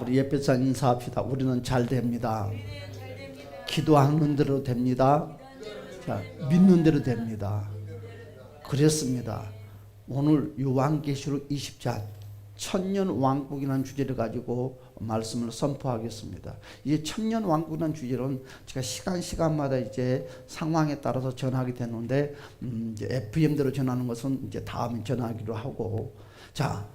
우리 예배상 인사합시다. 우리는 잘 됩니다. 기도하는 대로 됩니다. 자, 믿는 대로 됩니다. 그랬습니다. 오늘 요한계시록 20장 천년 왕국이라는 주제를 가지고 말씀을 선포하겠습니다. 이 천년 왕국이라는 주제는 제가 시간마다 이제 상황에 따라서 전하게 되는데 이제 FM대로 전하는 것은 이제 다음에 전하기로 하고, 자,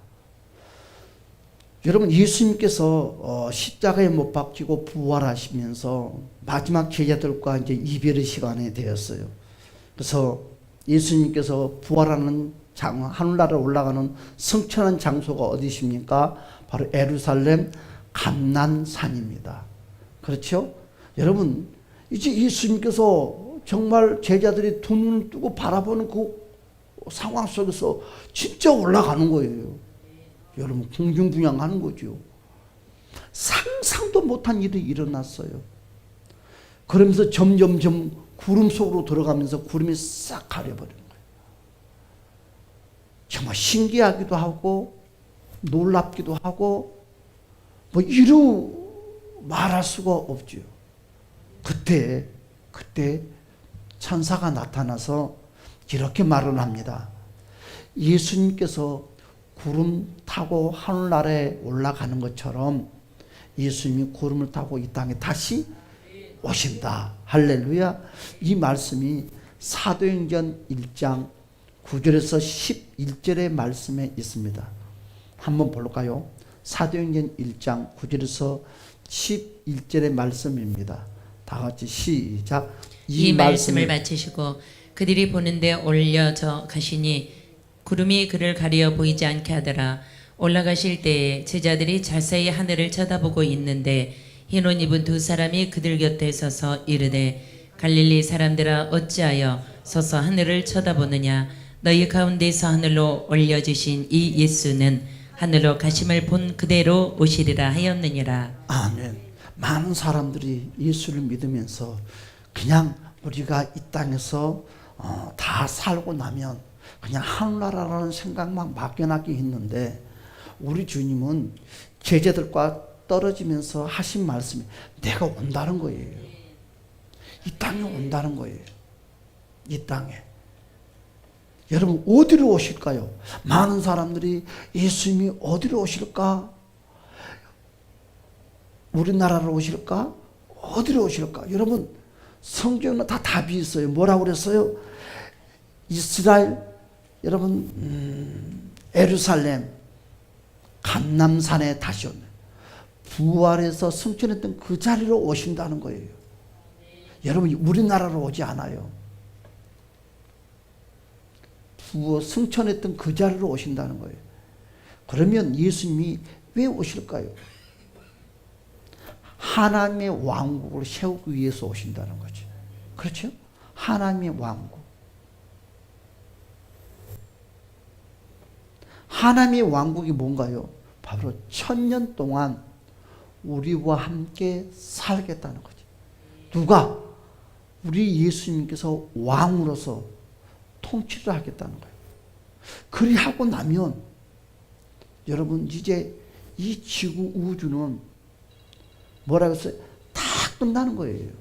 여러분 예수님께서 십자가에 못 박히고 부활하시면서 마지막 제자들과 이제 이별의 시간이 되었어요. 그래서 예수님께서 부활하는 하늘나라에 올라가는 성천한 장소가 어디십니까? 바로 예루살렘 감난산입니다. 그렇죠? 여러분 이제 예수님께서 정말 제자들이 두 눈을 뜨고 바라보는 그 상황 속에서 진짜 올라가는 거예요. 여러분 공중부양하는 거죠. 상상도 못한 일이 일어났어요. 그러면서 점점점 구름 속으로 들어가면서 구름이 싹 가려버린 거예요. 정말 신기하기도 하고 놀랍기도 하고 뭐 이루 말할 수가 없죠. 그때 천사가 나타나서 이렇게 말을 합니다. 예수님께서 구름 타고 하늘나라에 올라가는 것처럼 예수님이 구름을 타고 이 땅에 다시 오신다. 할렐루야. 이 말씀이 사도행전 1장 9절에서 11절의 말씀에 있습니다. 한번 볼까요? 사도행전 1장 9절에서 11절의 말씀입니다. 다 같이 시작. 이 말씀을 마치시고 그들이 보는데 올려져 가시니 구름이 그를 가려 보이지 않게 하더라. 올라가실 때에 제자들이 자세히 하늘을 쳐다보고 있는데 흰 옷 입은 두 사람이 그들 곁에 서서 이르되 갈릴리 사람들아 어찌하여 서서 하늘을 쳐다보느냐. 너희 가운데서 하늘로 올려주신 이 예수는 하늘로 가심을 본 그대로 오시리라 하였느니라. 아멘. 많은 사람들이 예수를 믿으면서 그냥 우리가 이 땅에서 다 살고 나면 그냥 하늘나라라는 생각만 막연하게 했는데 우리 주님은 제자들과 떨어지면서 하신 말씀이 내가 온다는 거예요. 이 땅에 온다는 거예요. 이 땅에. 여러분 어디로 오실까요? 많은 사람들이 예수님이 어디로 오실까? 우리나라로 오실까? 어디로 오실까? 여러분 성경은 다 답이 있어요. 뭐라고 그랬어요? 이스라엘 여러분 예루살렘 감람산에 다시 오네. 부활해서 승천했던 그 자리로 오신다는 거예요. 여러분 우리나라로 오지 않아요. 승천했던 그 자리로 오신다는 거예요. 그러면 예수님이 왜 오실까요? 하나님의 왕국을 세우기 위해서 오신다는 거죠. 그렇죠? 하나님의 왕국. 하나님의 왕국이 뭔가요? 바로 1000년 동안 우리와 함께 살겠다는 거죠. 누가? 우리 예수님께서 왕으로서 통치를 하겠다는 거예요. 그리하고 나면 여러분 이제 이 지구 우주는 뭐라고 했어요? 다 끝나는 거예요.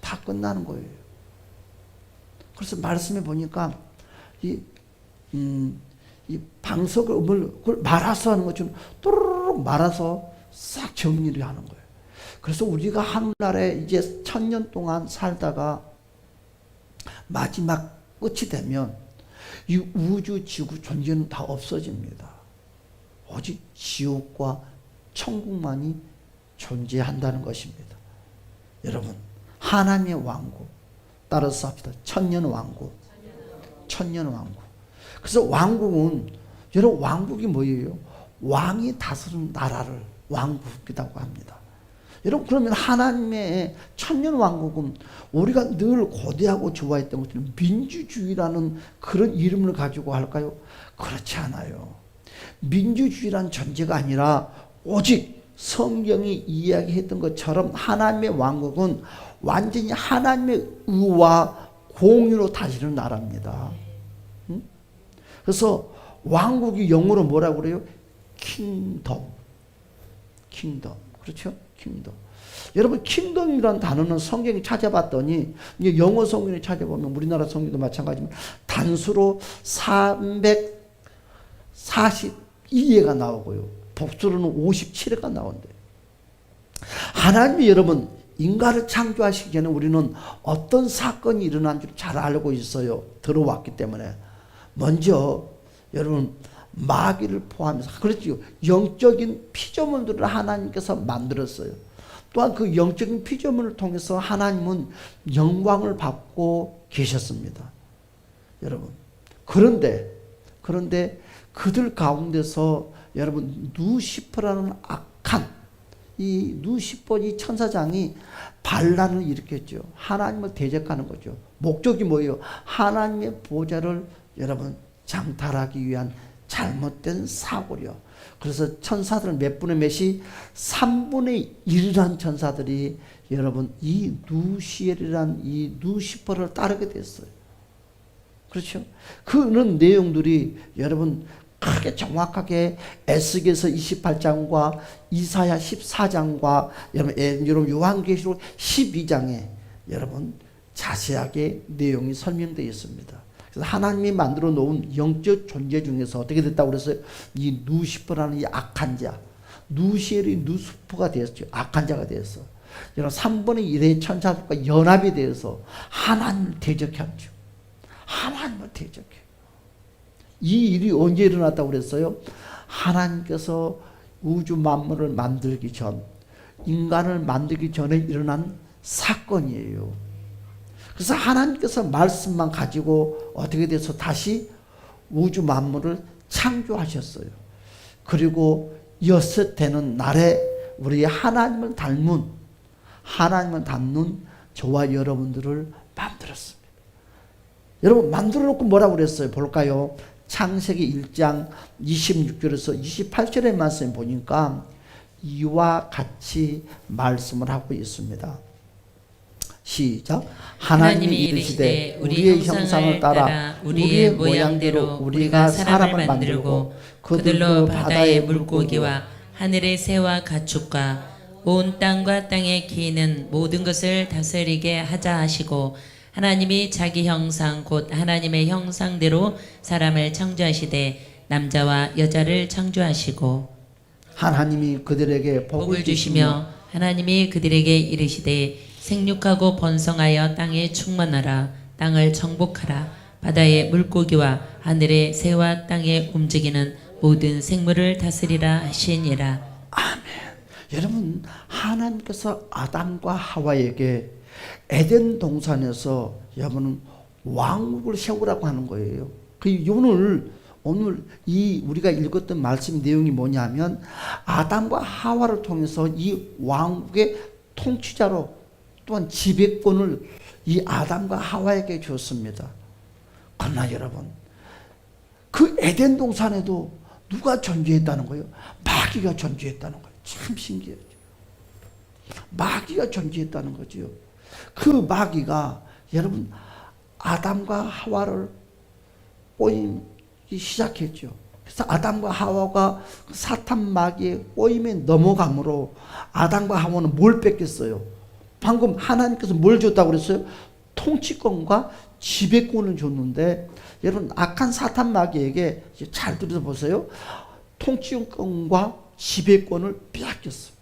다 끝나는 거예요. 그래서 말씀해 보니까 이 방석을 그걸 말아서 하는 것처럼 또르륵 말아서 싹 정리를 하는 거예요. 그래서 우리가 하늘나라에 이제 1000년 동안 살다가 마지막 끝이 되면 이 우주 지구 존재는 다 없어집니다. 오직 지옥과 천국만이 존재한다는 것입니다. 여러분 하나님의 왕국 따라서 합시다. 1000년 왕국. 1000년 왕국. 그래서 왕국은 여러분 왕국이 뭐예요? 왕이 다스리는 나라를 왕국이라고 합니다. 여러분 그러면 하나님의 1000년 왕국은 우리가 늘 고대하고 좋아했던 것처럼 민주주의라는 그런 이름을 가지고 할까요? 그렇지 않아요. 민주주의란 존재가 아니라 오직 성경이 이야기했던 것처럼 하나님의 왕국은 완전히 하나님의 의와 공유로 다스리는 나라입니다. 그래서 왕국이 영어로 뭐라고 그래요? 킹덤. 킹덤. 그렇죠? 킹덤. 여러분 킹덤이라는 단어는 성경에 찾아봤더니 이제 영어 성경에 찾아보면 우리나라 성경도 마찬가지지만 단수로 342회가 나오고요. 복수로는 57회가 나온대요. 하나님이 여러분 인간을 창조하시기 전에 우리는 어떤 사건이 일어난 줄 잘 알고 있어요. 들어왔기 때문에. 먼저 여러분 마귀를 포함해서 그렇죠. 영적인 피조물들을 하나님께서 만들었어요. 또한 그 영적인 피조물을 통해서 하나님은 영광을 받고 계셨습니다. 여러분 그런데 그들 가운데서 여러분 누시퍼라는 악한 이 누시퍼 이 천사장이 반란을 일으켰죠. 하나님을 대적하는 거죠. 목적이 뭐예요? 하나님의 보좌를 여러분 장탈하기 위한 잘못된 사고려. 그래서 천사들은 몇 분의 몇이 3분의 1이란 천사들이 여러분 이 누시엘이란 이 누시퍼를 따르게 됐어요. 그렇죠? 그런 내용들이 여러분 크게 정확하게 에스겔서 28장과 이사야 14장과 여러분 요한계시록 12장에 여러분 자세하게 내용이 설명되어 있습니다. 그래서 하나님이 만들어 놓은 영적 존재 중에서 어떻게 됐다고 그랬어요? 이 누시퍼라는 이 악한 자, 누시엘이 누스퍼가 되었죠. 악한 자가 되었어. 여러분 3분의 1의 천사들과 연합이 되어서 하나님을 대적했죠. 하나님을 대적해. 이 일이 언제 일어났다고 그랬어요? 하나님께서 우주 만물을 만들기 전, 인간을 만들기 전에 일어난 사건이에요. 그래서 하나님께서 말씀만 가지고 어떻게 돼서 다시 우주 만물을 창조하셨어요. 그리고 여섯 되는 날에 우리 하나님을 닮은 저와 여러분들을 만들었습니다. 여러분 만들어 놓고 뭐라고 그랬어요? 볼까요? 창세기 1장 26절에서 28절의 말씀 보니까 이와 같이 말씀을 하고 있습니다. 시작. 하나님이 이르시되 우리의 형상을 따라 우리의 모양대로 우리가 사람을 만들고 그들로 바다의 물고기와 하늘의 새와 가축과 온 땅과 땅에 기는 모든 것을 다스리게 하자 하시고 하나님이 자기 형상 곧 하나님의 형상대로 사람을 창조하시되 남자와 여자를 창조하시고 하나님이 그들에게 복을 주시며 하나님이 그들에게 이르시되 생육하고 번성하여 땅에 충만하라 땅을 정복하라 바다의 물고기와 하늘의 새와 땅에 움직이는 모든 생물을 다스리라 하시니라. 아멘. 여러분 하나님께서 아담과 하와에게 에덴 동산에서 여러분 왕국을 세우라고 하는 거예요. 그 오늘 이 우리가 읽었던 말씀 내용이 뭐냐면 아담과 하와를 통해서 이 왕국의 통치자로 또한 지배권을 이 아담과 하와에게 줬습니다. 그러나 여러분 그 에덴 동산에도 누가 존재했다는 거예요? 마귀가 존재했다는 거예요. 참 신기해요. 마귀가 존재했다는 거죠. 그 마귀가 여러분 아담과 하와를 꼬임기 시작했죠. 그래서 아담과 하와가 사탄 마귀의 꼬임에 넘어감으로 아담과 하와는 뭘 뺏겼어요? 방금 하나님께서 뭘 줬다고 그랬어요? 통치권과 지배권을 줬는데 여러분 악한 사탄 마귀에게 잘 들어보세요. 통치권과 지배권을 빼앗겼어요.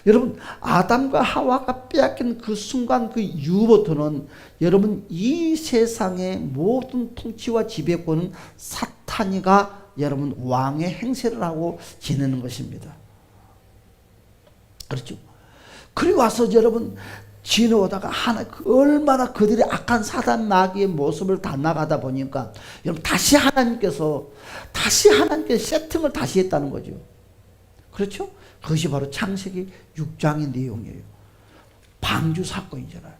여러분 아담과 하와가 빼앗긴 그 순간 그 이후부터는 여러분 이 세상의 모든 통치와 지배권은 사탄이가 여러분 왕의 행세를 하고 지내는 것입니다. 그렇죠? 그리고 와서 여러분 지내오다가 얼마나 그들이 악한 사단 마귀의 모습을 다 나가다 보니까 여러분 다시 하나님께서 세팅을 다시 했다는 거죠. 그렇죠? 그것이 바로 창세기 6장의 내용이에요. 방주 사건이잖아요.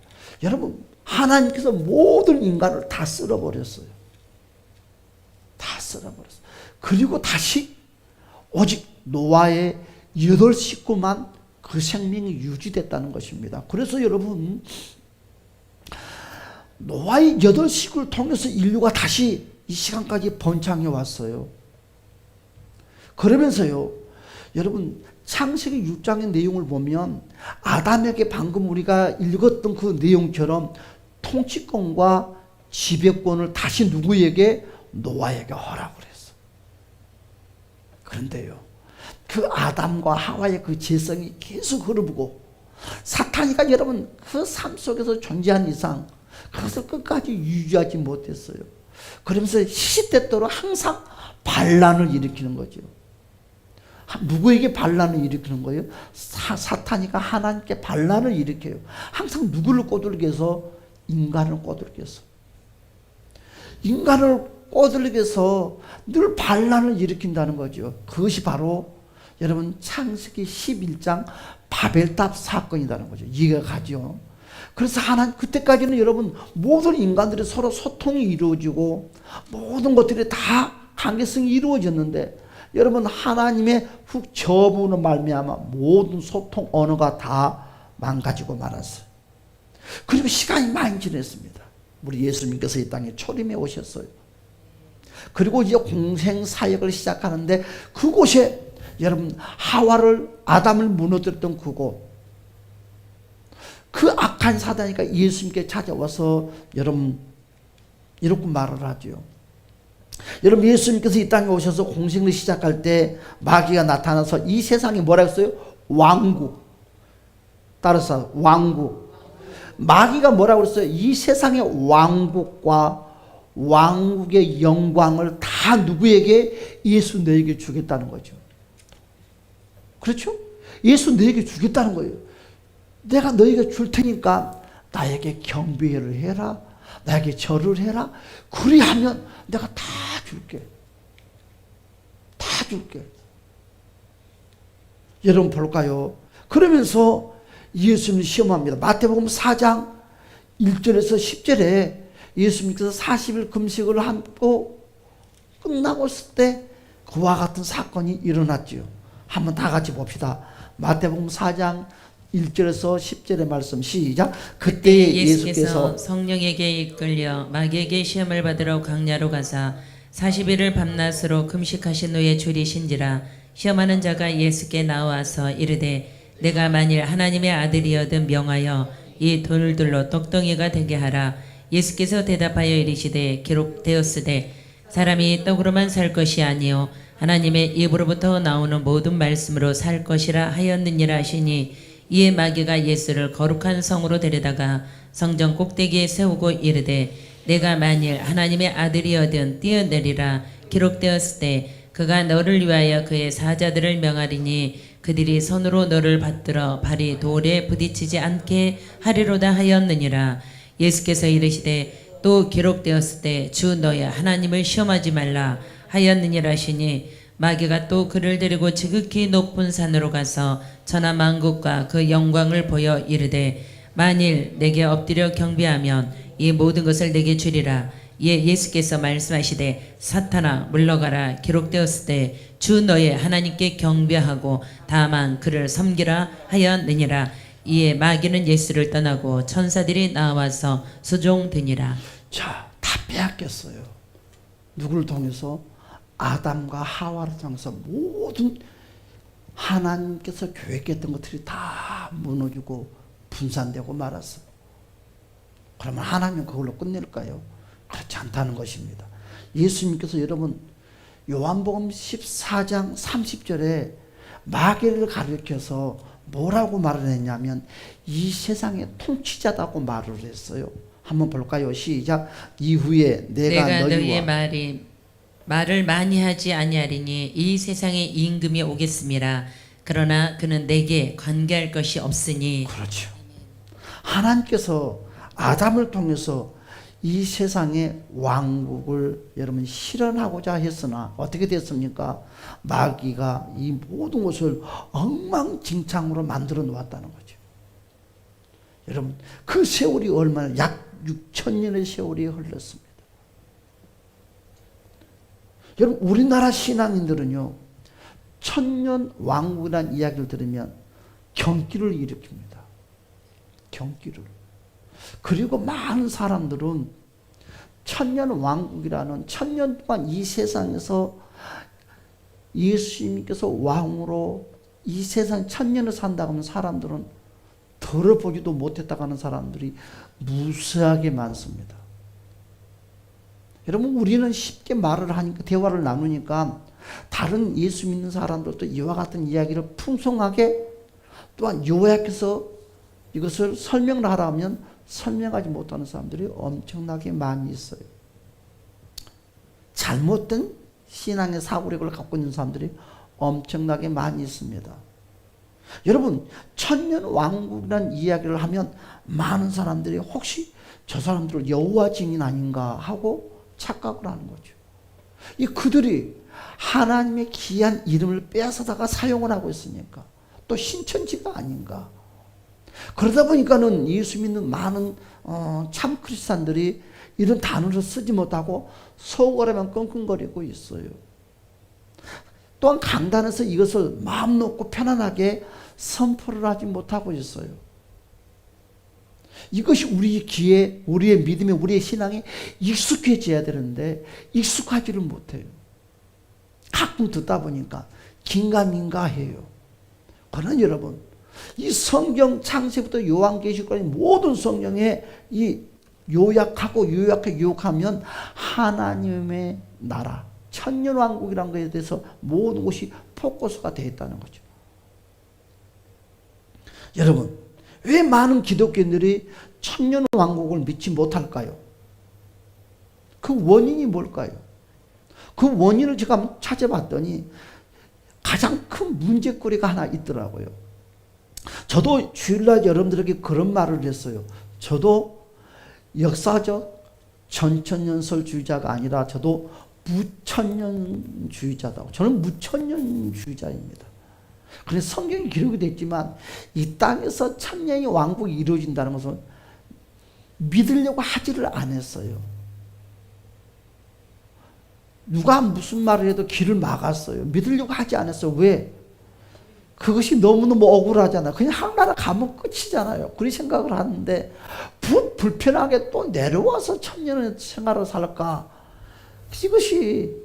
여러분 하나님께서 모든 인간을 다 쓸어버렸어요. 다 쓸어버렸어요. 그리고 다시 오직 노아의 8 식구만 그 생명이 유지됐다는 것입니다. 그래서 여러분 노아의 8 식구를 통해서 인류가 다시 이 시간까지 번창해 왔어요. 그러면서요 여러분 창세기 6장의 내용을 보면 아담에게 방금 우리가 읽었던 그 내용처럼 통치권과 지배권을 다시 누구에게? 노아에게 허락을 했어. 그런데요, 그 아담과 하와의 그 재성이 계속 흐르고 사탄이가 여러분 그 삶 속에서 존재한 이상 그것을 끝까지 유지하지 못했어요. 그러면서 시시때때로 항상 반란을 일으키는 거죠. 누구에게 반란을 일으키는 거예요? 사탄이가 하나님께 반란을 일으켜요. 항상 누구를 꼬들게 해서? 인간을 꼬들게 해서. 인간을 꼬들게 해서 늘 반란을 일으킨다는 거죠. 그것이 바로 여러분 창세기 11장 바벨탑 사건이라는 거죠. 이해가 가죠. 그래서 하나님 그때까지는 여러분 모든 인간들이 서로 소통이 이루어지고 모든 것들이 다 관계성이 이루어졌는데 여러분 하나님의 훅 저부로 말미암아 모든 소통 언어가 다 망가지고 말았어요. 그리고 시간이 많이 지났습니다. 우리 예수님께서 이 땅에 초림해 오셨어요. 그리고 이제 공생 사역을 시작하는데 그곳에 여러분 하와를 아담을 무너뜨렸던 그곳, 그 악한 사단이가 예수님께 찾아와서 여러분 이렇게 말을 하죠. 여러분 예수님께서 이 땅에 오셔서 공생을 시작할 때 마귀가 나타나서 이 세상에 뭐라 했어요? 왕국. 따라서 왕국. 마귀가 뭐라고 그랬어요? 이 세상의 왕국과 왕국의 영광을 다 누구에게? 예수 너에게 주겠다는 거죠. 그렇죠? 예수 너에게 주겠다는 거예요. 내가 너에게 줄 테니까 나에게 경배를 해라. 나에게 절을 해라. 그리하면 내가 다 줄게. 다 줄게. 여러분 볼까요? 그러면서 예수님을 시험합니다. 마태복음 4장 1절에서 10절에 예수님께서 40일 금식을 하고 끝나고 있을 때 그와 같은 사건이 일어났지요. 한번 다 같이 봅시다. 마태복음 4장 1절에서 10절의 말씀 시작. 그때 예수께서 성령에게 이끌려 마귀에게 시험을 받으러 광야로 가사 40일을 밤낮으로 금식하신 후에 줄이신지라. 시험하는 자가 예수께 나와서 이르되 내가 만일 하나님의 아들이여든 명하여 이 돌들로 떡덩이가 되게 하라. 예수께서 대답하여 이르시되 기록되었으되 사람이 떡으로만 살 것이 아니요 하나님의 입으로부터 나오는 모든 말씀으로 살 것이라 하였느니라 하시니, 이에 마귀가 예수를 거룩한 성으로 데려다가 성전 꼭대기에 세우고 이르되 내가 만일 하나님의 아들이여든 뛰어내리라. 기록되었을 때 그가 너를 위하여 그의 사자들을 명하리니 그들이 손으로 너를 받들어 발이 돌에 부딪히지 않게 하리로다 하였느니라. 예수께서 이르시되 또 기록되었을 때 주 너의 하나님을 시험하지 말라 하였느니라 하시니, 마귀가 또 그를 데리고 지극히 높은 산으로 가서 천하 만국과 그 영광을 보여 이르되 만일 내게 엎드려 경배하면 이 모든 것을 내게 주리라. 이에 예수께서 말씀하시되 사탄아 물러가라. 기록되었을 때 주 너의 하나님께 경배하고 다만 그를 섬기라 하였느니라. 이에 마귀는 예수를 떠나고 천사들이 나와서 수종드니라. 자, 다 빼앗겼어요. 누구를 통해서? 아담과 하와를 통해서 모든 하나님께서 계획했던 것들이 다 무너지고 분산되고 말았어. 그러면 하나님은 그걸로 끝낼까요? 그렇지 않다는 것입니다. 예수님께서 여러분 요한복음 14장 30절에 마귀를 가리켜서 뭐라고 말을 했냐면 이 세상의 통치자다고 말을 했어요. 한번 볼까요? 시작. 이후에 내가 너희의 말을 많이 하지 아니하리니 이 세상에 임금이 오겠음이라. 그러나 그는 내게 관계할 것이 없으니. 그렇죠. 하나님께서 아담을 통해서 이 세상의 왕국을 여러분 실현하고자 했으나 어떻게 됐습니까? 마귀가 이 모든 것을 엉망진창으로 만들어 놓았다는 거죠. 여러분 그 세월이 얼마나 약 6,000년의 세월이 흘렀습니다. 여러분 우리나라 신앙인들은요 1000년 왕국이라는 이야기를 들으면 경기를 일으킵니다. 경기를. 그리고 많은 사람들은 1000년 왕국이라는 1000년 동안 이 세상에서 예수님께서 왕으로 이 세상 천년을 산다고 하면 사람들은 들어보지도 못했다고 하는 사람들이 무수하게 많습니다. 여러분, 우리는 쉽게 말을 하니까, 대화를 나누니까 다른 예수 믿는 사람들도 이와 같은 이야기를 풍성하게, 또한 요약해서 이것을 설명을 하라면 설명하지 못하는 사람들이 엄청나게 많이 있어요. 잘못된 신앙의 사고력을 갖고 있는 사람들이 엄청나게 많이 있습니다. 여러분, 천년왕국이라는 이야기를 하면 많은 사람들이 혹시 저 사람들은 여호와 증인 아닌가 하고 착각을 하는 거죠. 이 그들이 하나님의 귀한 이름을 빼앗아다가 사용을 하고 있으니까 또 신천지가 아닌가. 그러다 보니까는 예수 믿는 많은 참 크리스찬들이 이런 단어를 쓰지 못하고 속으로만 끙끙거리고 있어요. 또한 강단에서 이것을 마음 놓고 편안하게 선포를 하지 못하고 있어요. 이것이 우리 귀에, 우리의 믿음에, 우리의 신앙에 익숙해져야 되는데 익숙하지를 못해요. 가끔 듣다 보니까 긴가민가해요. 그러나 여러분, 이 성경 창세부터 요한계시까지 모든 성경에 이 요약하고 요약하면 하나님의 나라, 천년왕국이라는 것에 대해서 모든 것이 포커스가 되어 있다는 거죠. 여러분, 왜 많은 기독교인들이 천년왕국을 믿지 못할까요? 그 원인이 뭘까요? 그 원인을 제가 한번 찾아봤더니 가장 큰 문제거리가 하나 있더라고요. 저도 주일날 여러분들에게 그런 말을 했어요. 저도 역사적 전천년설주의자가 아니라 저도 무천년주의자다. 저는 무천년주의자입니다. 그래서 성경이 기록이 됐지만 이 땅에서 천년의 왕국이 이루어진다는 것은 믿으려고 하지를 않았어요. 누가 무슨 말을 해도 길을 막았어요. 믿으려고 하지 않았어요. 왜? 그것이 너무너무 억울하잖아요. 그냥 하나나라 가면 끝이잖아요. 그런 생각을 하는데 불편하게 또 내려와서 천년의 생활을 살까? 이것이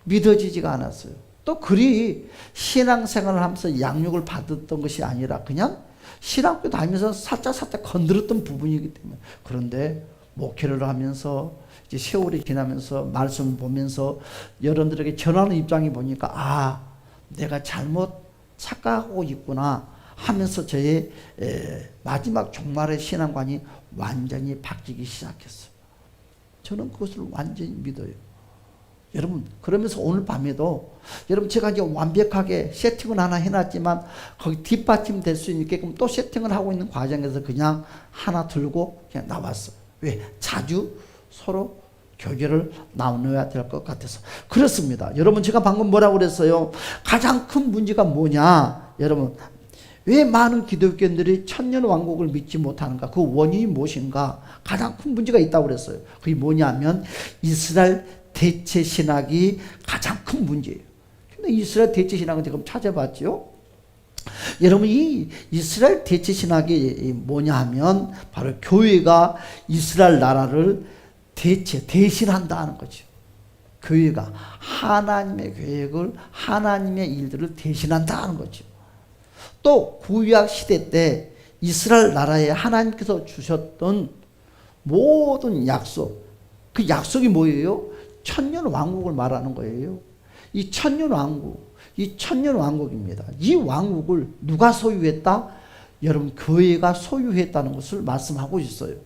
믿어지지가 않았어요. 또 그리 신앙생활을 하면서 양육을 받았던 것이 아니라 그냥 신학교 다니면서 살짝 건드렸던 부분이기 때문에. 그런데 목회를 하면서 이제 세월이 지나면서 말씀을 보면서 여러분들에게 전하는 입장이 보니까 아, 내가 잘못 착각하고 있구나 하면서 저의 마지막 종말의 신앙관이 완전히 바뀌기 시작했어요. 저는 그것을 완전히 믿어요. 여러분, 그러면서 오늘 밤에도 여러분 제가 이제 완벽하게 세팅을 하나 해놨지만 거기 뒷받침 될 수 있게끔 또 세팅을 하고 있는 과정에서 그냥 하나 들고 그냥 나왔어요. 왜? 자주 서로 교제를 나눠야 될 것 같아서 그렇습니다. 여러분, 제가 방금 뭐라고 그랬어요? 가장 큰 문제가 뭐냐? 여러분, 왜 많은 기독교인들이 천년왕국을 믿지 못하는가? 그 원인이 무엇인가? 가장 큰 문제가 있다고 그랬어요. 그게 뭐냐면 이스라엘 대체 신학이 가장 큰 문제예요. 근데 이스라엘 대체 신학은 지금 찾아봤죠. 여러분, 이 이스라엘 대체 신학이 뭐냐 하면 바로 교회가 이스라엘 나라를 대신한다 하는 거죠. 교회가 하나님의 계획을, 하나님의 일들을 대신한다 하는 거죠. 또 구약 시대 때 이스라엘 나라에 하나님께서 주셨던 모든 약속, 그 약속이 뭐예요? 천년 왕국을 말하는 거예요. 이 천년 왕국, 이 천년 왕국입니다. 이 왕국을 누가 소유했다? 여러분, 교회가 소유했다는 것을 말씀하고 있어요.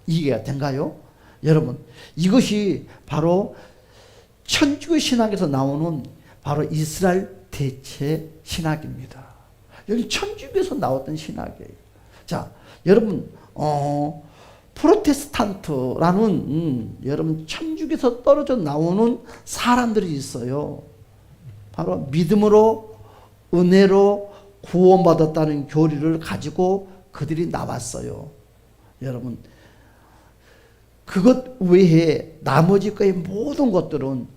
이해가 된가요? 여러분, 이것이 바로 천주교 신학에서 나오는 바로 이스라엘 대체 신학입니다. 여기 천주교에서 나왔던 신학이에요. 자, 여러분, 프로테스탄트라는 여러분 천주교에서 떨어져 나오는 사람들이 있어요. 바로 믿음으로 은혜로 구원받았다는 교리를 가지고 그들이 나왔어요. 여러분, 그것 외에 나머지 거의 모든 것들은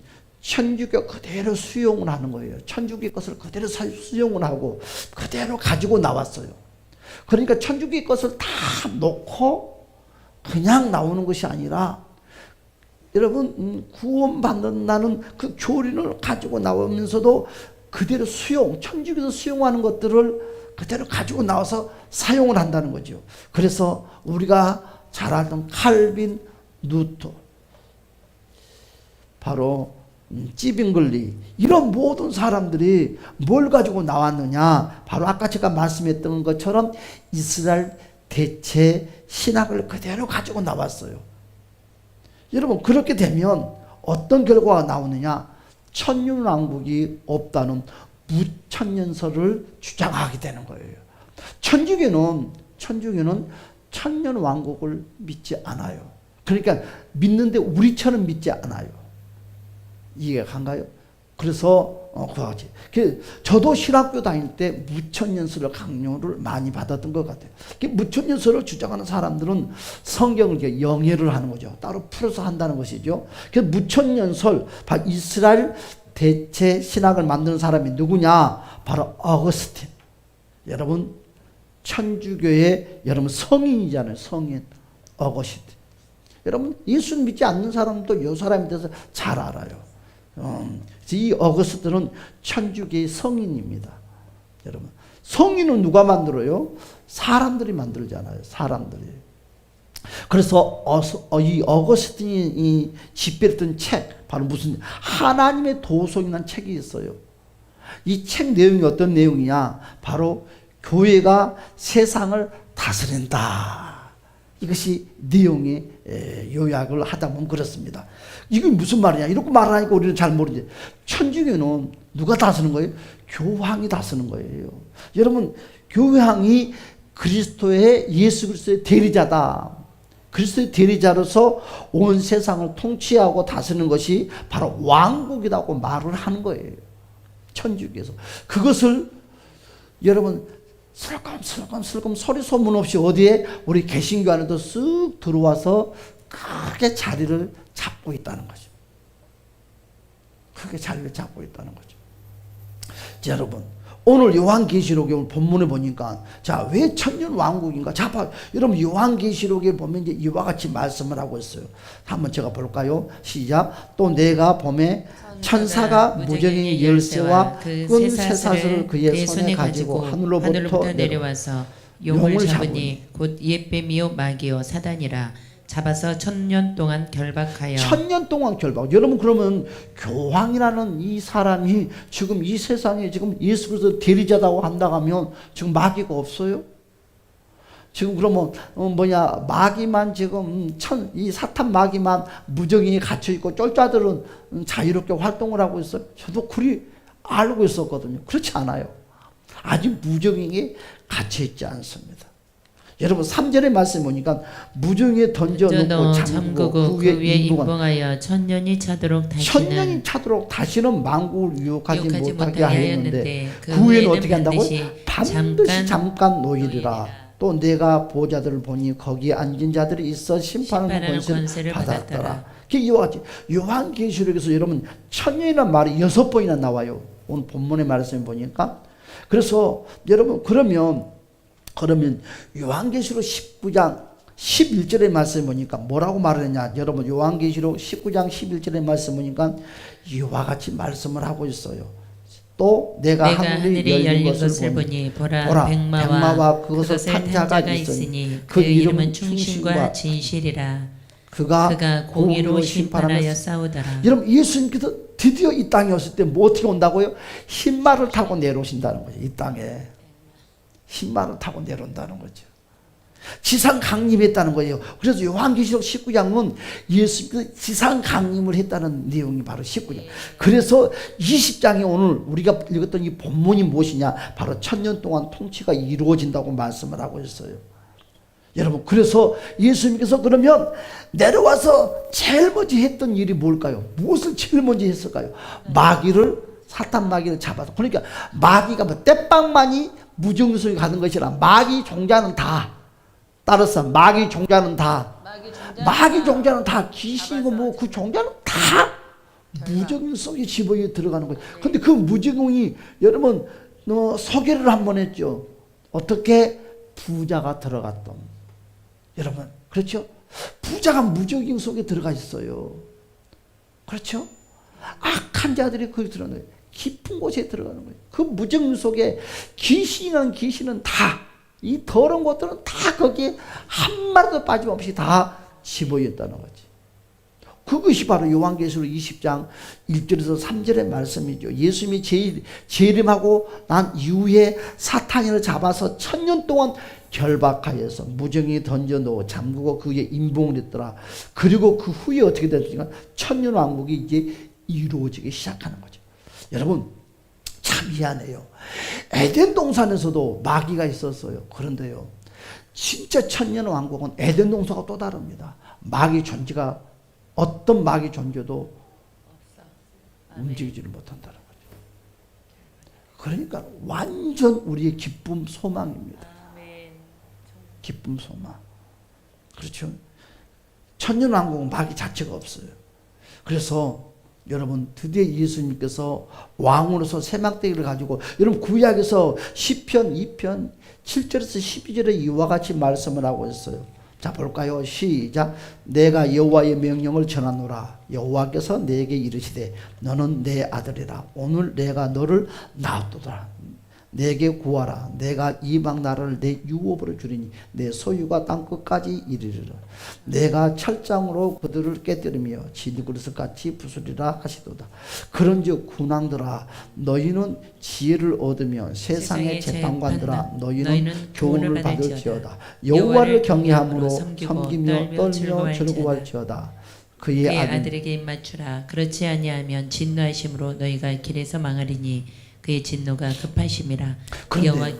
천주교 그대로 수용을 하는 거예요. 천주교 것을 그대로 수용을 하고 그대로 가지고 나왔어요. 그러니까 천주교 것을 다 놓고 그냥 나오는 것이 아니라 여러분, 구원받는다는 그 교리를 가지고 나오면서도 그대로 천주교에서 수용하는 것들을 그대로 가지고 나와서 사용을 한다는 거죠. 그래서 우리가 잘 알던 칼빈, 루터, 바로 찌빙글리, 이런 모든 사람들이 뭘 가지고 나왔느냐, 바로 아까 제가 말씀했던 것처럼 이스라엘 대체 신학을 그대로 가지고 나왔어요. 여러분, 그렇게 되면 어떤 결과가 나오느냐, 천년왕국이 없다는 무천년설을 주장하게 되는 거예요. 천주교는 천년왕국을 믿지 않아요. 그러니까 믿는데 우리처럼 믿지 않아요. 이해가 간가요? 그래서 그와 같이 저도 신학교 다닐 때 무천년설을 강요를 많이 받았던 것 같아요. 무천년설을 주장하는 사람들은 성경을 영해를 하는 거죠. 따로 풀어서 한다는 것이죠. 그래서 무천년설, 바로 이스라엘 대체 신학을 만드는 사람이 누구냐? 바로 어거스틴. 여러분, 천주교의 여러분 성인이잖아요. 성인 어거스틴. 여러분, 예수 믿지 않는 사람도 이 사람에 대해서 잘 알아요. 이 어거스틴은 천주교의 성인입니다. 여러분, 성인은 누가 만들어요? 사람들이 만들잖아요. 사람들이. 그래서 이 어거스틴이 집필했던 책, 바로 무슨 하나님의 도성이라는 책이 있어요. 이 책 내용이 어떤 내용이냐? 바로 교회가 세상을 다스린다. 이것이 내용의 요약을 하다 보면 그렇습니다. 이게 무슨 말이냐? 이렇게 말하니까 우리는 잘 모르지. 천주교는 누가 다스리는 거예요? 교황이 다스리는 거예요. 여러분, 교황이 그리스도의 예수 그리스도의 대리자다. 그리스도의 대리자로서 온 세상을 통치하고 다스리는 것이 바로 왕국이라고 말을 하는 거예요. 천주교에서. 그것을 여러분 슬금 소리 소문 없이 어디에 우리 개신교 안에도 쓱 들어와서 크게 자리를 잡고 있다는 거죠. 크게 자리를 잡고 있다는 거죠. 자, 여러분, 오늘 요한계시록에 오늘 본문에 보니까 자, 왜 천년 왕국인가? 자, 여러분, 요한계시록에 보면 이제 이와 같이 말씀을 하고 있어요. 한번 제가 볼까요? 시작. 또 내가 봄에 천사가 무정의 열쇠와 끈 쇠사슬을 그의 손에 가지고 하늘로부터 내려와서 용을 잡으니 곧 옛뱀이요 마귀요 사단이라. 잡아서 1000년 동안 결박하여. 1000년 동안 결박. 여러분, 그러면 교황이라는 이 사람이 지금 이 세상에 지금 예수 그리스도 대리자라고 한다고 하면 지금 마귀가 없어요? 지금 그러면 마귀만 지금 이 사탄 마귀만 무정인이 갇혀 있고 쫄자들은 자유롭게 활동을 하고 있어요? 저도 그리 알고 있었거든요. 그렇지 않아요. 아직 무정인이 갇혀 있지 않습니다. 여러분, 3절의 말씀 보니까 무정에 던져놓고 잠그고 그 위에 임봉하여 천년이 차도록 다시는 만국을 유혹하지 못하게 하였는데 그 후에는 어떻게 한다고요? 반드시 잠깐 노이리라. 또 내가 보좌들을 보니 거기에 앉은 자들이 있어 심판하는 권세를 받았더라. 이와 같이 요한계시록에서 여러분 천년이라는 말이 6번이나 나와요. 오늘 본문의 말씀을 보니까. 그래서 여러분, 그러면 요한계시록 19장 11절의 말씀 보니까 뭐라고 말했냐? 여러분, 요한계시록 19장 11절의 말씀 보니까 이와 같이 말씀을 하고 있어요. 또 내가 하늘이 열린 것을 보니 보라 백마와 그것을 탄 자가 있으니 그 이름은 충신과 진실이라. 그가 공의로 심판하여 싸우더라. 여러분, 예수님께서 드디어 이 땅에 오실 때 뭐 어떻게 온다고요? 흰말을 타고 내려오신다는 거죠. 이 땅에 흰말을 타고 내려온다는 거죠. 지상 강림했다는 거예요. 그래서 요한계시록 19장은 예수님께서 지상 강림을 했다는 내용이 바로 19장. 그래서 20장에 오늘 우리가 읽었던 이 본문이 무엇이냐? 바로 1000년 동안 통치가 이루어진다고 말씀을 하고 있어요. 여러분, 그래서 예수님께서 그러면 내려와서 제일 먼저 했던 일이 뭘까요? 무엇을 제일 먼저 했을까요? 사탄 마귀를 잡아서. 그러니까 마귀가 떼빵만이 무정수에 가는 것이라. 마귀 종자는 다, 따라서 마귀 종자는 다 귀신이고 그 종자는 다 무정인 속에 집어에 들어가는 거예요. 근데 그 무정이 여러분 소개를 한번 했죠. 어떻게? 부자가 들어갔던. 여러분, 그렇죠? 부자가 무정인 속에 들어가 있어요. 그렇죠? 악한 자들이 거기 들어가는 거예요. 깊은 곳에 들어가는 거예요. 그 무정 속에 귀신은 다, 이 더러운 것들은 다 거기에 한 마리도 빠짐없이 다 집어였다는 거지. 그것이 바로 요한계시록 20장 1절에서 3절의 말씀이죠. 예수님이 재림하고 난 이후에 사탄을 잡아서 1000년 동안 결박하여서 무정이 던져놓고 잠그고 그에 임봉을 했더라. 그리고 그 후에 어떻게 됐습니까? 1000년 왕국이 이제 이루어지기 시작하는 거죠. 여러분, 참 미안해요. 에덴 동산에서도 마귀가 있었어요. 그런데요, 진짜 1000년 왕국은 에덴 동산과 또 다릅니다. 마귀 존재가, 어떤 마귀 존재도 움직이지를 못한다는 거죠. 그러니까 완전 우리의 기쁨 소망입니다. 기쁨 소망. 그렇죠? 천년왕국은 마귀 자체가 없어요. 그래서 여러분, 드디어 예수님께서 왕으로서 새막대기를 가지고, 여러분 구약에서 시편 2편 7절에서 12절에 이와 같이 말씀을 하고 있어요. 자, 볼까요? 시작. 내가 여호와의 명령을 전하노라. 여호와께서 내게 이르시되 너는 내 아들이라. 오늘 내가 너를 낳았도다. 내게 구하라. 내가 이방 나라를 내 유업으로 주리니 내 소유가 땅 끝까지 이르리라. 내가 철장으로 그들을 깨뜨리며 진그릇을 같이 부수리라 하시도다. 그런즉 군왕들아, 너희는 지혜를 얻으며 세상의 재판관들아, 너희는 교훈을 받을지어다. 여호와를 경외함으로 섬기며 떨며 즐거워할지어다. 그의 아들에게 입맞추라. 그렇지 아니하면 진노하심으로 너희가 길에서 망하리니 그의 진노가 급하심이라. 그런데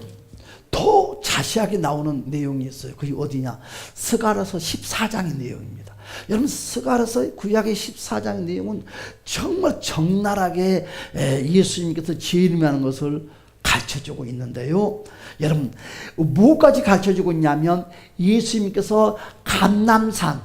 더 자세하게 나오는 내용이 있어요. 그게 어디냐? 스가랴서 14장의 내용입니다. 여러분, 스가랴서 구약의 14장의 내용은 정말 적나라하게 예수님께서 재림하는 것을 가르쳐주고 있는데요. 여러분, 뭐까지 가르쳐주고 있냐면 예수님께서 감람산,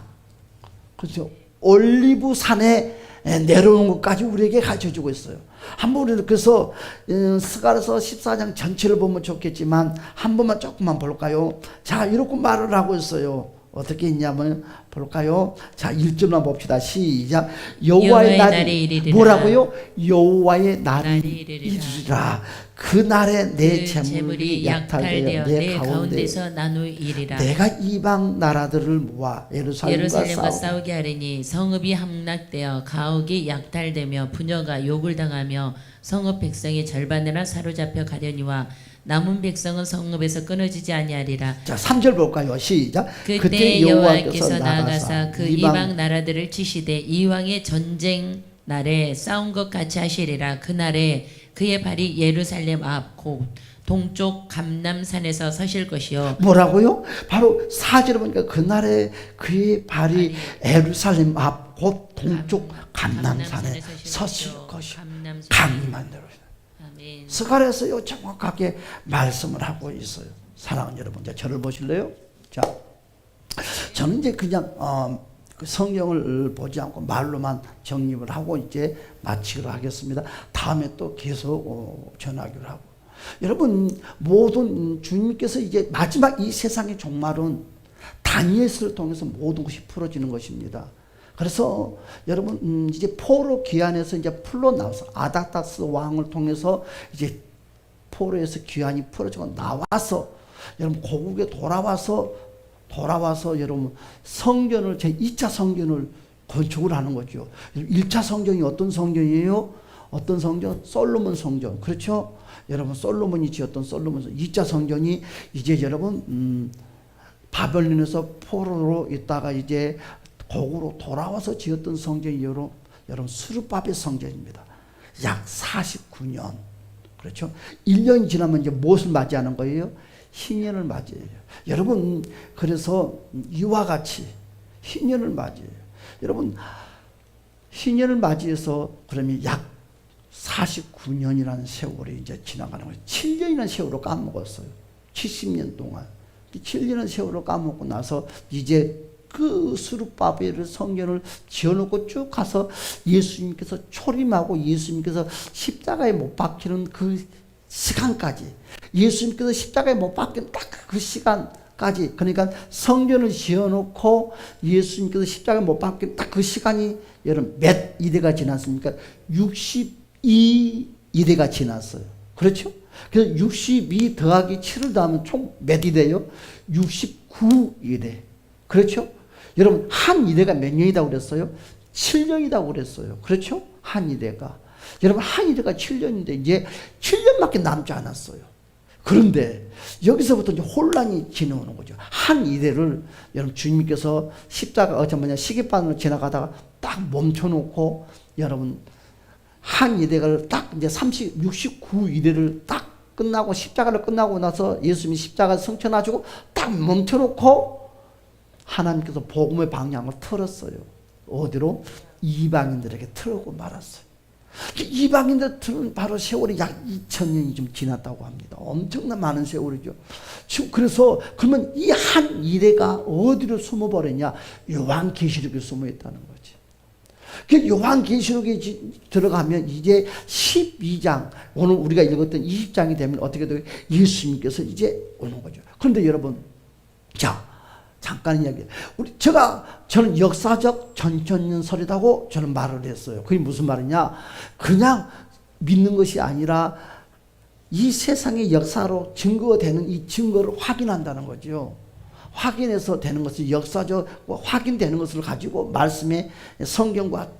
그렇죠? 올리브산에 내려오는 것까지 우리에게 가르쳐주고 있어요. 한번 우리는 그래서 스가랴서 14장 전체를 보면 좋겠지만 한 번만 조금만 볼까요? 자, 이렇게 말을 하고 있어요. 어떻게 있냐면 볼까요? 자, 1절만 봅시다. 시작. 여호와의 날이 이르리라. 뭐라고요? 여호와의 날이 이르리라. 그 날에 내 재물이 약탈되어 내 가운데서 나누이리라. 내가 이방 나라들을 모아 예루살렘과 싸우게 하리니 성읍이 함락되어 가옥이 약탈되며 부녀가 욕을 당하며 성읍 백성이 절반이나 사로잡혀 가려니와 남은 백성은 성읍에서 끊어지지 아니하리라. 자, 3절 볼까요? 시작. 그때 여호와께서 나아가사 그 이방 나라들을 치시되 이왕의 전쟁 날에 싸운 것 같이 하시리라. 그날에 그의 발이 예루살렘 앞 곧 동쪽 감람산에서 서실 것이요. 뭐라고요? 바로 4절에 보니까 그날에 그의 발이 예루살렘 앞 곧 동쪽 감람산에 서실 것이요. 강림한 대로. 스가랴서요 정확하게 말씀을 하고 있어요. 사랑하는 여러분, 자, 저를 보실래요? 자, 저는 이제 그냥 그 성경을 보지 않고 말로만 정립을 하고 이제 마치기로 하겠습니다. 다음에 또 계속 전하기로 하고. 여러분, 모든 주님께서 이제 마지막 이 세상의 종말은 다니엘서를 통해서 모든 것이 풀어지는 것입니다. 그래서 여러분, 이제 포로 귀환에서 이제 풀로 나와서 아닥다스 왕을 통해서 이제 포로에서 귀환이 풀어지고 나와서 여러분 고국에 돌아와서 여러분 성전을 제2차 성전을 건축을 하는 거죠. 1차 성전이 어떤 성전이에요? 어떤 성전? 솔로몬 성전. 그렇죠? 여러분, 솔로몬이 지었던 솔로몬 성전. 2차 성전이 이제 여러분 바벨론에서 포로로 있다가 이제 고국으로 돌아와서 지었던 성전이 여러분 수르바벨 성전입니다. 약 49년. 그렇죠? 1년이 지나면 이제 무엇을 맞이하는 거예요? 희년을 맞이해요. 여러분, 그래서 이와 같이 희년을 맞이해요. 여러분, 희년을 맞이해서 그러면 약 49년이라는 세월이 이제 지나가는 거예요. 7년이라는 세월을 까먹었어요. 70년 동안. 7년의 세월을 까먹고 나서 이제 그 수르바벨 성전을 지어놓고 쭉 가서 예수님께서 초림하고 예수님께서 십자가에 못 박히는 그 시간까지, 예수님께서 십자가에 못 박히는 딱 그 시간까지, 그러니까 성전을 지어놓고 예수님께서 십자가에 못 박히는 딱 그 시간이 여러분 몇 이대가 지났습니까? 62 2대가 지났어요. 그렇죠? 그래서 62 더하기 7을 더하면 총 몇 이래요? 69이래. 그렇죠? 여러분 한 이래가 몇 년이라고 그랬어요? 7년이라고 그랬어요. 그렇죠? 한 이래가. 여러분 한 이래가 7년인데 이제 7년밖에 남지 않았어요. 그런데 여기서부터 이제 혼란이 지나오는 거죠. 한 이래를 여러분 주님께서 십자가 시계반으로 지나가다가 딱 멈춰놓고 여러분 한 이래를 딱 이제 69 이래를 딱 끝나고 십자가를 끝나고 나서 예수님이 십자가 성천하시고 딱 멈춰놓고 하나님께서 복음의 방향을 틀었어요. 어디로? 이방인들에게 틀고 말았어요. 이방인들 틀은 바로 세월이 약 2000년이 좀 지났다고 합니다. 엄청난 많은 세월이죠. 지금 그래서 그러면 이 한 이래가 어디로 숨어버렸냐? 요한계시록에 숨어있다는 거지. 그 요한계시록에 들어가면 이제 12장, 오늘 우리가 읽었던 20장이 되면 어떻게 돼요? 예수님께서 이제 오는 거죠. 그런데 여러분, 자, 잠깐 이야기. 저는 역사적 전천년설이라고 저는 말을 했어요. 그게 무슨 말이냐? 그냥 믿는 것이 아니라 이 세상의 역사로 증거가 되는 이 증거를 확인한다는 거죠. 확인해서 되는 것이 역사적 확인되는 것을 가지고 말씀에 성경과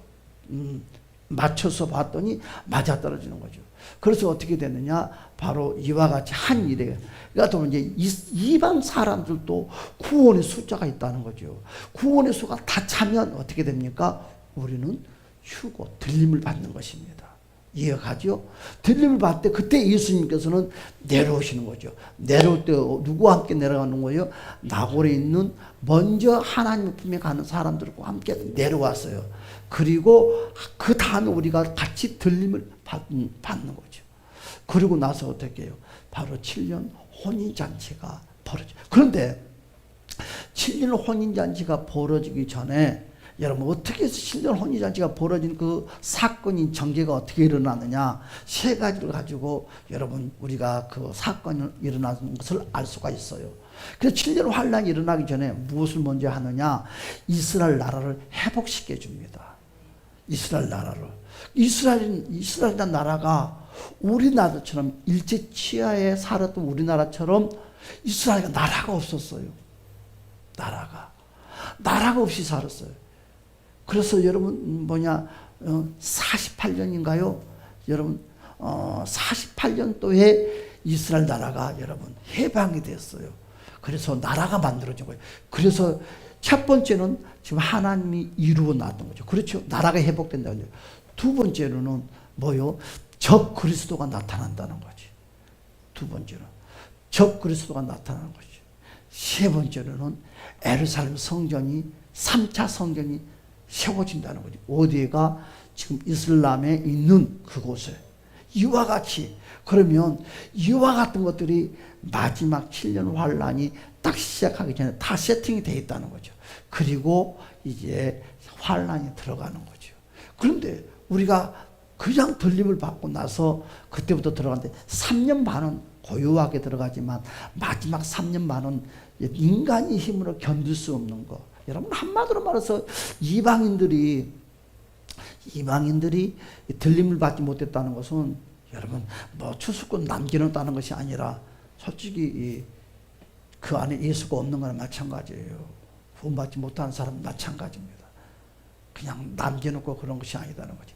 맞춰서 봤더니 맞아떨어지는 거죠. 그래서 어떻게 됐느냐? 바로 이와 같이 한 일에 그러니까 이제 이방 사람들도 구원의 숫자가 있다는 거죠. 구원의 수가 다 차면 어떻게 됩니까? 우리는 휴고, 들림을 받는 것입니다. 이해가죠? 들림을 받을 때 그때 예수님께서는 내려오시는 거죠. 내려올 때 누구와 함께 내려가는 거예요? 나골에 있는 먼저 하나님 품에 가는 사람들과 함께 내려왔어요. 그리고 그 다음에 우리가 같이 들림을 받는 거죠. 그리고 나서 어떻게 해요? 바로 7년 혼인잔치가 벌어져요. 그런데 7년 혼인잔치가 벌어지기 전에 여러분 어떻게 해서 7년 혼인잔치가 벌어진 그 사건이 전개가 어떻게 일어나느냐? 세 가지를 가지고 여러분 우리가 그 사건이 일어나는 것을 알 수가 있어요. 그래서 7년 환란이 일어나기 전에 무엇을 먼저 하느냐? 이스라엘 나라를 회복시켜 줍니다. 이스라엘 나라를. 이스라엘이라는 나라가 우리나라처럼 일제 치하에 살았던 우리나라처럼 이스라엘가 나라가 없었어요. 나라가 없이 살았어요. 그래서 여러분 48년인가요? 여러분 48년도에 이스라엘 나라가 여러분 해방이 됐어요. 그래서 나라가 만들어진 거예요. 그래서 첫 번째는 지금 하나님이 이루어 놨던 거죠. 그렇죠? 나라가 회복된다는 거죠. 두 번째로는 뭐요? 적 그리스도가 나타난다는 거지. 두 번째는 적 그리스도가 나타나는 거죠. 세 번째로는 예루살렘 성전이 3차 성전이 세워진다는 거죠. 어디가 지금 이슬람에 있는 그곳에 이와 같이 그러면 이와 같은 것들이 마지막 7년 환란이 딱 시작하기 전에 다 세팅이 되어 있다는 거죠. 그리고 이제 환란이 들어가는 거죠. 그런데 우리가 그냥 들림을 받고 나서 그때부터 들어가는데 3년 반은 고요하게 들어가지만 마지막 3년 반은 인간의 힘으로 견딜 수 없는 거. 여러분 한마디로 말해서 이방인들이 들림을 받지 못했다는 것은 여러분 추수꾼 남겨놓았다는 것이 아니라 솔직히 그 안에 예수가 없는 거나 마찬가지예요. 구원받지 못하는 사람은 마찬가지입니다. 그냥 남겨놓고 그런 것이 아니다는 거지.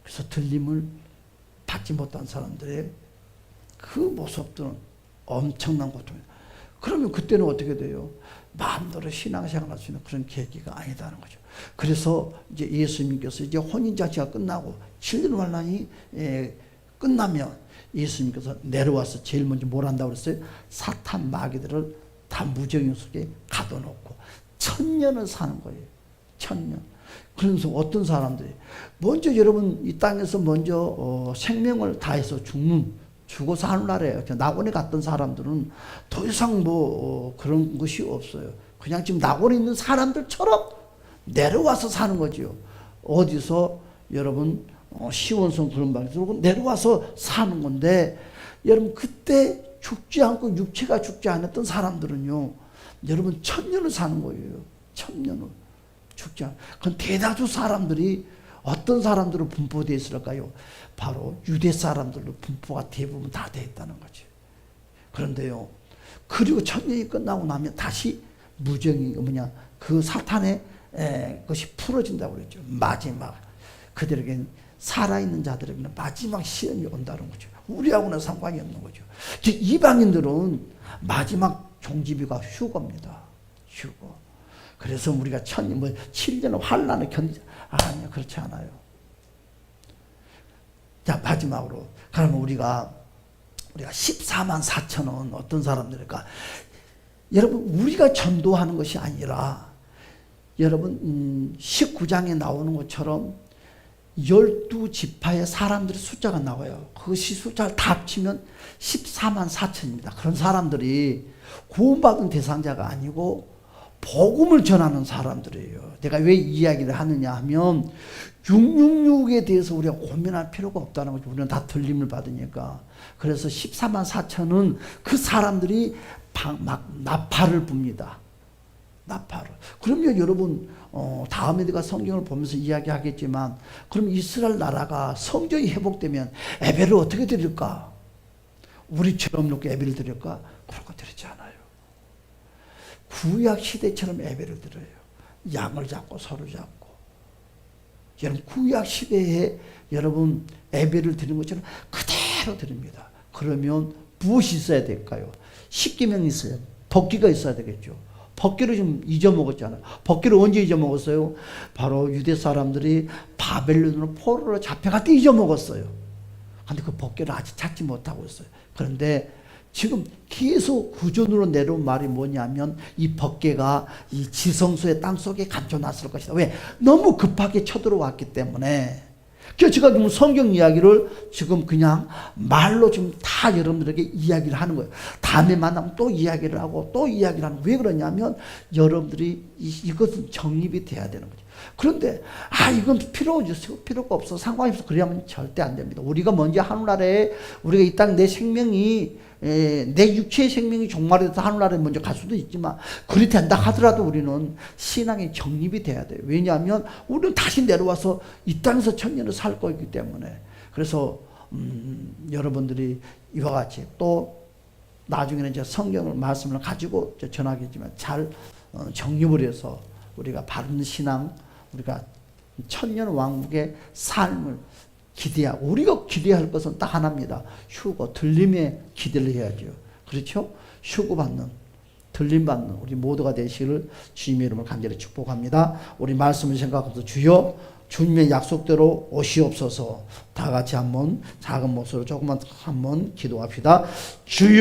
그래서 들림을 받지 못한 사람들의 그 모습들은 엄청난 고통이에요. 그러면 그때는 어떻게 돼요? 마음대로 신앙생활 할 수 있는 그런 계기가 아니다는 거죠. 그래서 이제 예수님께서 이제 혼인잔치가 끝나고 7년 환란이 끝나면 예수님께서 내려와서 제일 먼저 뭘 한다고 그랬어요? 사탄 마귀들을 다 무정인 속에 가둬놓고 1000년을 사는 거예요. 1000년. 그래서 어떤 사람들이 먼저 여러분 이 땅에서 먼저 생명을 다해서 죽어서 하늘나라에 낙원에 갔던 사람들은 더 이상 그런 것이 없어요. 그냥 지금 낙원에 있는 사람들처럼 내려와서 사는 거죠. 어디서 여러분 시원성 그런 방식으로 내려와서 사는 건데 여러분 그때 죽지 않고 육체가 죽지 않았던 사람들은요 여러분 1000년을 사는 거예요. 1000년을 죽지 않고. 그건 대다수 사람들이 어떤 사람들은 분포되어 있을까요? 바로 유대 사람들로 분포가 대부분 다 되어 있다는 거지. 그런데요, 그리고 천년이 끝나고 나면 다시 무정이 그 사탄의 것이 풀어진다고 그랬죠. 마지막 그들에게는, 살아있는 자들에게는 마지막 시험이 온다는 거죠. 우리하고는 상관이 없는 거죠. 이방인들은 마지막 종지부가 휴거입니다. 휴거. 그래서 우리가 7년 환란을 아니요, 그렇지 않아요. 자, 마지막으로 그러면 우리가 14만 4천은 어떤 사람들일까? 여러분, 우리가 전도하는 것이 아니라, 여러분 19장에 나오는 것처럼 12지파의 사람들의 숫자가 나와요. 그것이 숫자를 다 합치면 14만 4천입니다. 그런 사람들이 구원받은 대상자가 아니고 복음을 전하는 사람들이에요. 내가 왜 이 이야기를 하느냐 하면 666에 대해서 우리가 고민할 필요가 없다는 거죠. 우리는 다 들림을 받으니까. 그래서 14만 4천은 그 사람들이 막 나팔을 붑니다. 나팔을. 그러면 여러분 다음에 내가 성경을 보면서 이야기하겠지만, 그럼 이스라엘 나라가 성전이 회복되면 예배를 어떻게 드릴까? 우리처럼 이렇게 예배를 드릴까? 그런 거 드리지 않아요. 구약 시대처럼 예배를 드려요. 양을 잡고 서로 잡고. 여러분 구약 시대에 여러분 예배를 드리는 것처럼 그대로 드립니다. 그러면 무엇이 있어야 될까요? 십계명이 있어요. 법궤가 있어야 되겠죠. 법궤를 좀 잊어먹었잖아요. 법궤를 언제 잊어먹었어요? 바로 유대 사람들이 바벨론으로 포로로 잡혀갈 때 잊어먹었어요. 근데 그 법궤를 아직 찾지 못하고 있어요. 그런데 지금 계속 구전으로 내려온 말이 뭐냐면, 이 법궤가 이 지성소의 땅속에 감춰놨을 것이다. 왜? 너무 급하게 쳐들어왔기 때문에. 그래서 제가 지금 성경 이야기를 지금 그냥 말로 지금 다 여러분들에게 이야기를 하는 거예요. 다음에 만나면 또 이야기를 하고 또 이야기를 하는 거예요. 왜 그러냐면 여러분들이 이것은 정립이 돼야 되는 거죠. 그런데 이건 필요가 없어, 상관이 없어, 그러면 절대 안 됩니다. 우리가 먼저 하늘나라에, 우리가 이 땅 내 생명이 내 육체의 생명이 종말에서 하늘나라에 먼저 갈 수도 있지만, 그리 된다 하더라도 우리는 신앙이 정립이 돼야 돼요. 왜냐하면 우리는 다시 내려와서 이 땅에서 천년을 살 거기 때문에. 그래서 여러분들이 이와 같이 또 나중에는 이제 성경을 말씀을 가지고 전하겠지만 잘 정립을 해서 우리가 바른 신앙, 우리가 천년 왕국의 삶을 기대하고, 우리가 기대할 것은 딱 하나입니다. 휴거, 들림에 기대를 해야죠. 그렇죠? 휴거받는, 들림받는 우리 모두가 되시기를 주님의 이름으로 간절히 축복합니다. 우리 말씀을 생각하면서 주여, 주님의 약속대로 오시옵소서. 다 같이 한번 작은 목소리로 조금만 한번 기도합시다. 주여.